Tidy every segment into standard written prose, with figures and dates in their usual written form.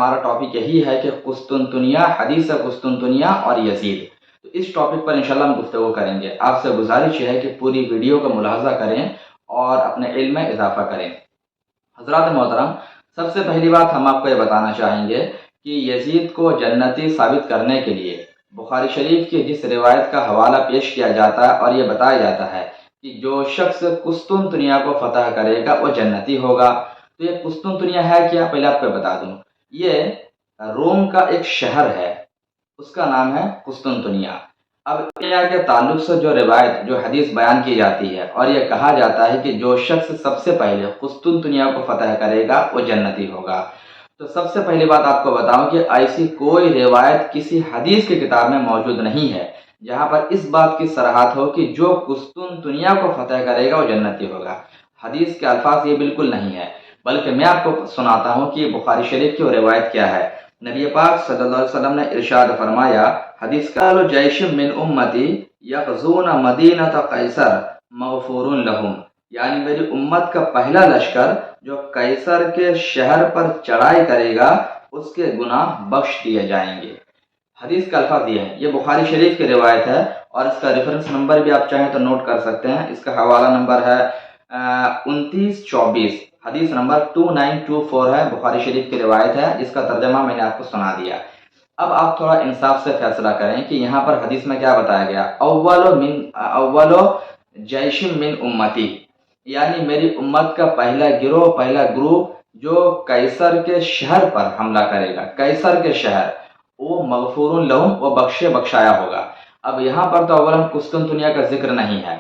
ہمارا ٹاپک یہی ہے کہ قسطنطنیہ، حدیث قسطنطنیہ اور یزید. تو اس ٹاپک پر انشاءاللہ ہم گفتگو کریں گے. آپ سے گزارش ہے کہ پوری ویڈیو کا ملاحظہ کریں اور اپنے علم میں اضافہ کریں. حضرات محترم، سب سے پہلی بات ہم آپ کو یہ بتانا چاہیں گے کہ یزید کو جنتی ثابت کرنے کے لیے بخاری شریف کی جس روایت کا حوالہ پیش کیا جاتا ہے اور یہ بتایا جاتا ہے کہ جو شخص قسطنطنیہ کو فتح کرے گا وہ جنتی ہوگا. تو یہ قسطنطنیہ ہے کیا؟ پہلے آپ کو بتا دوں، یہ روم کا ایک شہر ہے، اس کا نام ہے قسطنطنیہ. اب دنیا کے تعلق سے جو روایت، جو حدیث بیان کی جاتی ہے اور یہ کہا جاتا ہے کہ جو شخص سب سے پہلے قسطنطنیہ کو فتح کرے گا وہ جنتی ہوگا. تو سب سے پہلی بات آپ کو بتاؤں کہ ایسی کوئی روایت کسی حدیث کی کتاب میں موجود نہیں ہے جہاں پر اس بات کی صراحت ہو کہ جو قسطنطنیہ کو فتح کرے گا وہ جنتی ہوگا. حدیث کے الفاظ یہ بالکل نہیں ہے، بلکہ میں آپ کو سناتا ہوں کہ بخاری شریف کی وہ روایت کیا ہے. نبی پاک صلی اللہ علیہ وسلم نے ارشاد فرمایا، حدیث کا جیش من امتی یغزون مدینہ قیصر مغفور لہم، یعنی میری امت کا پہلا لشکر جو قیصر کے شہر پر چڑھائی کرے گا اس کے گناہ بخش دیے جائیں گے. حدیث کا الفاظ یہ ہے، یہ بخاری شریف کی روایت ہے اور اس کا ریفرنس نمبر بھی آپ چاہیں تو نوٹ کر سکتے ہیں. اس کا حوالہ نمبر ہے 2924، حدیث نمبر 2924 ہے، بخاری شریف کی روایت ہے جس کا ترجمہ میں نے آپ کو سنا دیا. اب آپ تھوڑا انصاف سے فیصلہ کریں کہ یہاں پر حدیث میں کیا بتایا گیا. اولو جیش من امتی، یعنی میری امت کا پہلا گروہ، پہلا گروپ جو قیصر کے شہر پر حملہ کرے گا، قیصر کے شہر، وہ مغفور لہم، وہ بخشایا ہوگا. اب یہاں پر تو اولا قسطنطنیہ کا ذکر نہیں ہے،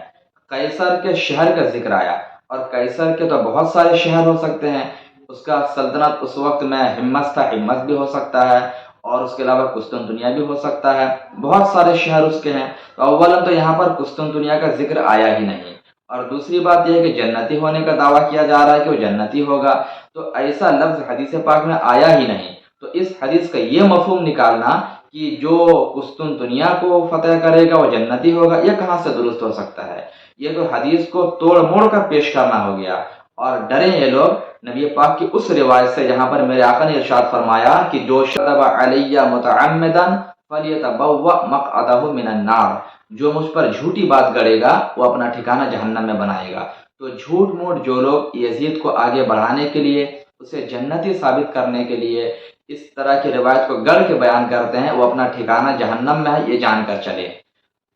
قیصر کے شہر کا ذکر آیا، اور قیصر کے تو بہت سارے شہر ہو سکتے ہیں. اس کا سلطنت اس وقت میں ہمس تھا، ہمس بھی ہو سکتا ہے، اور اس کے علاوہ قسطنطنیہ بھی ہو سکتا ہے، بہت سارے شہر اس کے ہیں. تو اولا تو یہاں پر قسطنطنیہ کا ذکر آیا ہی نہیں، اور دوسری بات یہ ہے کہ جنتی ہونے کا دعویٰ کیا جا رہا ہے کہ وہ جنتی ہوگا. تو ایسا لفظ حدیث پاک میں آیا ہی نہیں. تو اس حدیث کا یہ مفہوم نکالنا کہ جو قسطنطنیہ کو فتح کرے گا وہ جنتی ہوگا، یہ کہاں سے درست ہو سکتا ہے؟ یہ تو حدیث کو توڑ موڑ کر پیش کرنا ہو گیا. اور ڈریں یہ لوگ نبی پاک کی اس روایت سے جہاں پر میرے آقا نے ارشاد فرمایا کہ جو شرب علیہ متعمدا فلیتبوأ مقعدہ من النار، جو مجھ پر جھوٹی بات گڑے گا وہ اپنا ٹھکانہ جہنم میں بنائے گا. تو جھوٹ موٹ جو لوگ یزید کو آگے بڑھانے کے لیے، اسے جنتی ثابت کرنے کے لیے اس طرح کی روایت کو گڑھ کے بیان کرتے ہیں، وہ اپنا ٹھکانہ جہنم میں ہے، یہ جان کر چلے.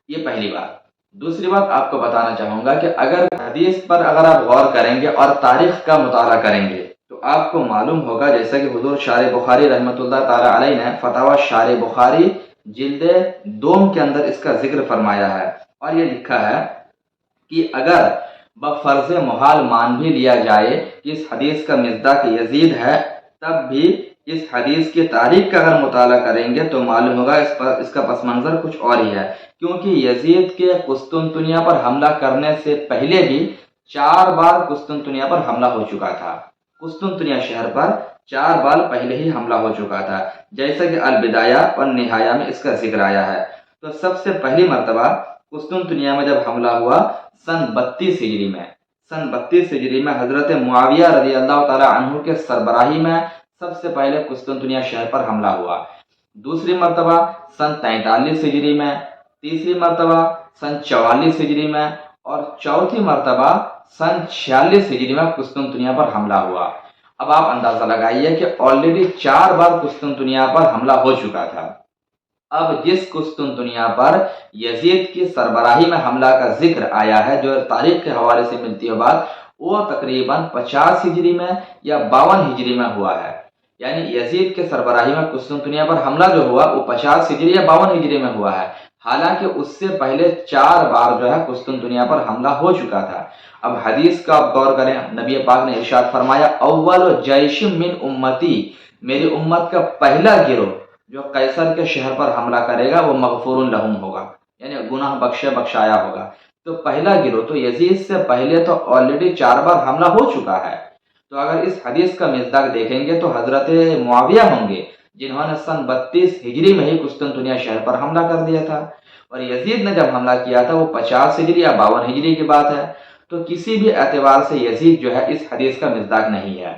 یہ پہلی بات. دوسری بات آپ کو بتانا چاہوں گا کہ اگر حدیث پر اگر آپ غور کریں گے اور تاریخ کا مطالعہ کریں گے تو آپ کو معلوم ہوگا، جیسا کہ حضور شارح بخاری رحمۃ اللہ تعالی علیہ نے فتاوی شارح بخاری جلد 2 کے اندر اس کا ذکر فرمایا ہے، اور یہ لکھا ہے کہ اگر بفرض محال مان بھی لیا جائے کہ اس حدیث کا مصداق یزید ہے، تب بھی اس حدیث کی تاریخ کا اگر مطالعہ کریں گے تو معلوم ہوگا اس کا پس منظر کچھ اور ہی ہے. کیونکہ یزید کے قسطنطنیہ پر حملہ کرنے سے پہلے بھی 4 بار قسطنطنیہ پر حملہ ہو چکا تھا. قسطنطنیہ شہر پر 4 بار پہلے ہی حملہ ہو چکا تھا، جیسا کہ البدایہ اور نہایہ میں اس کا ذکر آیا ہے. تو سب سے پہلی مرتبہ قسطنطنیہ میں جب حملہ ہوا سن 32 ہجری میں، سن 32 ہجری میں حضرت معاویہ رضی اللہ تعالی عنہ کے سربراہی میں سب سے پہلے قسطنطنیہ شہر پر حملہ ہوا. دوسری مرتبہ سن 43 ہجری میں، تیسری مرتبہ سن 44 ہجری میں، اور چوتھی مرتبہ سن 46 ہجری میں قسطنطنیہ پر حملہ ہوا. اب آپ اندازہ لگائیے کہ آلریڈی 4 بار قسطنطنیہ پر حملہ ہو چکا تھا. اب جس قسطنطنیہ پر یزید کی سربراہی میں حملہ کا ذکر آیا ہے، جو تاریخ کے حوالے سے ملتی ہے بات، وہ تقریباً 50 ہجری میں یا 52 ہجری میں ہوا ہے. یعنی یزید کے سربراہی میں قسطنطنیہ پر حملہ جو ہوا وہ 50 ہجری یا 52 ہجری میں ہوا ہے، حالانکہ اس سے پہلے 4 بار جو ہے قسطنطنیہ پر حملہ ہو چکا تھا. اب حدیث کا آپ غور کریں، نبی پاک نے ارشاد فرمایا اول جیش من امتی، میری امت کا پہلا گروہ جو قیصر کے شہر پر حملہ کرے گا وہ مغفور لہم ہوگا، یعنی گناہ بخشایا ہوگا. تو پہلا گروہ تو یزید سے پہلے تو آلریڈی 4 بار حملہ ہو چکا ہے. تو اگر اس حدیث کا مصداق دیکھیں گے تو حضرت معاویہ ہوں گے جنہوں نے سن 32 ہجری میں ہی قسطنطنیہ شہر پر حملہ کر دیا تھا، اور یزید نے جب حملہ کیا تھا وہ 50 ہجری یا 52 ہجری کی بات ہے. تو کسی بھی اعتبار سے یزید جو ہے اس حدیث کا مصداق نہیں ہے،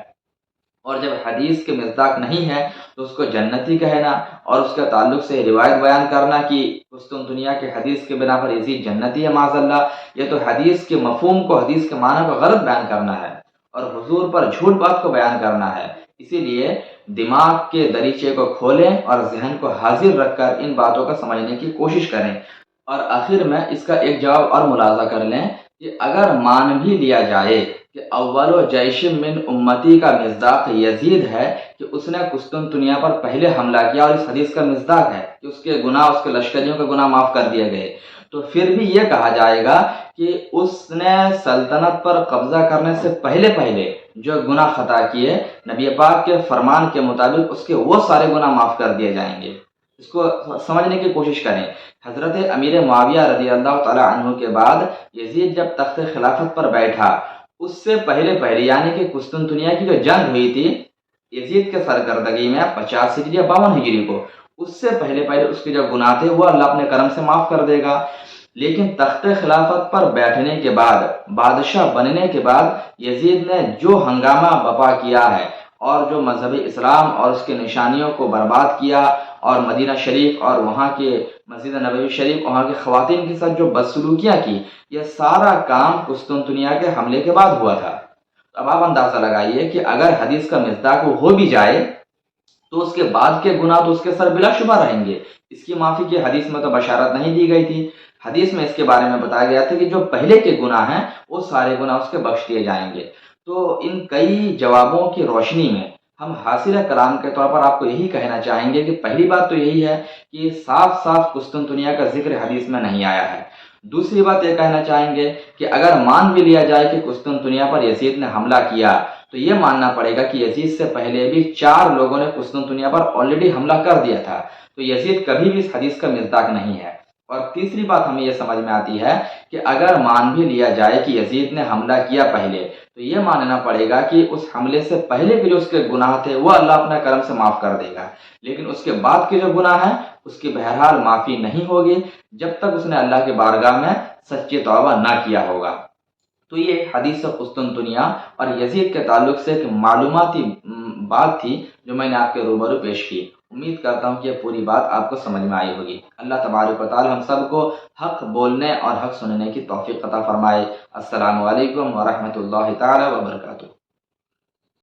اور جب حدیث کے مصداق نہیں ہے تو اس کو جنتی کہنا اور اس کے تعلق سے روایت بیان کرنا کہ قسطنطنیہ کے حدیث کے بنا پر یزید جنتی ہے معاذ اللہ، یہ تو حدیث کے مفہوم کو، حدیث کے معنی کو غلط بیان کرنا ہے اور حضور پر جھوٹ بات کو بیان کرنا ہے۔ اسی لیے دماغ کے دریچے کو کھولیں اور ذہن کو حاضر رکھ کر ان باتوں کو سمجھنے کی کوشش کریں۔ اور آخر میں اس کا ایک جواب اور ملاحظہ کر لیں کہ اگر مان بھی لیا جائے کہ اول و جیش من امتی کا مصداق یزید ہے کہ اس نے قسطنطنیہ پر پہلے حملہ کیا، اور اس حدیث کا مصداق ہے کہ اس کے گناہ، اس کے لشکریوں کے گناہ معاف کر دیے گئے، تو پھر بھی یہ کہا جائے گا کہ اس نے سلطنت پر قبضہ کرنے سے پہلے جو گناہ خطا کیے، نبی پاک کے فرمان کے مطابق اس کے وہ سارے گناہ معاف کر دیے جائیں گے۔ اس کو سمجھنے کی کوشش کریں۔ حضرت امیر معاویہ رضی اللہ تعالی عنہ کے بعد یزید جب تخت خلافت پر بیٹھا، اس سے پہلے یعنی کہ قسطنطنیہ کی جو جنگ ہوئی تھی یزید کے سرکردگی میں 50 ہجری یا 52 ہجری کو، اس سے پہلے اس کے جو گناہ تھے وہ اللہ اپنے کرم سے معاف کر دے گا۔ لیکن تخت خلافت پر بیٹھنے کے بعد، بادشاہ بننے کے بعد یزید نے جو ہنگامہ بپا کیا ہے اور جو مذہب اسلام اور اس کے نشانیوں کو برباد کیا، اور مدینہ شریف اور وہاں کے مسجد نبوی شریف، وہاں کی خواتین کے ساتھ جو بدسلوکیاں کی، یہ سارا کام قسطنطنیہ کے حملے کے بعد ہوا تھا۔ اب آپ اندازہ لگائیے کہ اگر حدیث کا مصداق وہ ہو بھی جائے تو اس کے بعد کے گناہ تو اس کے سر بلا شبہ رہیں گے۔ اس کی معافی کی حدیث میں تو بشارت نہیں دی گئی تھی۔ حدیث میں اس کے بارے میں بتایا گیا تھا کہ جو پہلے کے گناہ ہیں وہ سارے گناہ اس کے بخش دیے جائیں گے۔ تو ان کئی جوابوں کی روشنی میں ہم حاصل کلام کے طور پر آپ کو یہی کہنا چاہیں گے کہ پہلی بات تو یہی ہے کہ صاف قسطنطنیہ کا ذکر حدیث میں نہیں آیا ہے۔ دوسری بات یہ کہنا چاہیں گے کہ اگر مان بھی لیا جائے کہ قسطنطنیہ پر یزید نے حملہ کیا، تو یہ ماننا پڑے گا کہ یزید سے پہلے بھی 4 لوگوں نے قسطنطنیہ پر آلریڈی حملہ کر دیا تھا، تو یزید کبھی بھی اس حدیث کا مصداق نہیں ہے۔ اور تیسری بات ہمیں یہ سمجھ میں آتی ہے کہ اگر مان بھی لیا جائے کہ یزید نے حملہ کیا پہلے، تو یہ ماننا پڑے گا کہ اس حملے سے پہلے بھی جو اس کے گناہ تھے وہ اللہ اپنے کرم سے معاف کر دے گا، لیکن اس کے بعد کے جو گناہ ہیں اس کی بہرحال معافی نہیں ہوگی جب تک اس نے اللہ کے بارگاہ میں سچی توبہ نہ کیا ہوگا۔ تو یہ حدیث قسطنطنیہ اور یزید کے تعلق سے ایک معلوماتی بات تھی جو میں نے آپ کے روبرو پیش کی۔ امید کرتا ہوں کہ یہ پوری بات آپ کو سمجھ میں آئی ہوگی۔ اللہ تبارک و تعالی ہم سب کو حق بولنے اور حق سننے کی توفیق عطا فرمائے۔ السلام علیکم ورحمۃ اللہ تعالی وبرکاتہ۔